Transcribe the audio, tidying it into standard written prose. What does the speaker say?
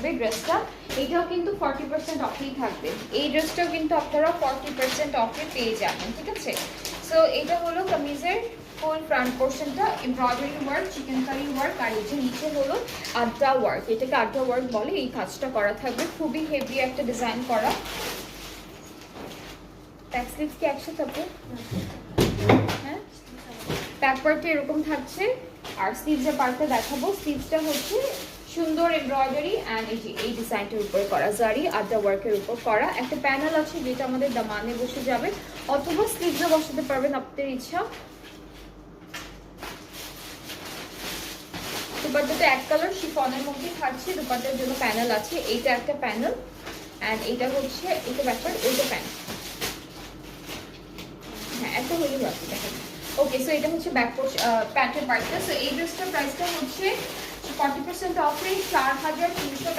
থাকবে ড্রেসটা। এটাও কিন্তু 40% অফেই থাকবে। এই ড্রেসটাও কিন্তু আপনারা 40% অফে পেয়ে যাবেন, ঠিক আছে। সো এটা হলো কামিজের ফুল ফ্রন্ট পোর্শনটা, এমব্রয়ডারি ওয়ার্ক, চিকেনকারি ওয়ার্ক, আর এই যে নিচে হলো আড্ডা ওয়ার্ক, এটাকে আড্ডা ওয়ার্ক বলে। এই কাজটা করা থাকবে, খুবই হেভি একটা ডিজাইন করা। ব্যাক স্লিভস কি একসাথে আপু? হ্যাঁ, ব্যাক পার্টটা এরকম থাকছে, আর স্লিভসের পার্টটা দেখাবো। স্লিভসটা হচ্ছে সুন্দর এমব্রয়ডারি অ্যান্ড এই যে এই ডিজাইনটার উপরে করা জারি আড্ডা ওয়ার্কের উপর করা। একটা প্যানেল আছে যেটা আমাদের দামানে বসে যাবে, অথবা স্লিভসে বসাতে পারবেন আপনাদের ইচ্ছা। দুপাট্টাটা এক কালার শিফনের মধ্যে থাকছে, দুপাট্টার জন্য প্যানেল আছে। এইটা একটা প্যানেল অ্যান্ড এইটা হচ্ছে এটা ব্যাপার, ওইটা প্যানেল। হ্যাঁ, একটা হলেই বাকি দেখেন। ওকে, সো এটা হচ্ছে ব্যাক প্যান্টের পার্টটা। সো এই ড্রেসটার প্রাইসটা হচ্ছে 40% অফে 4300 টাকা।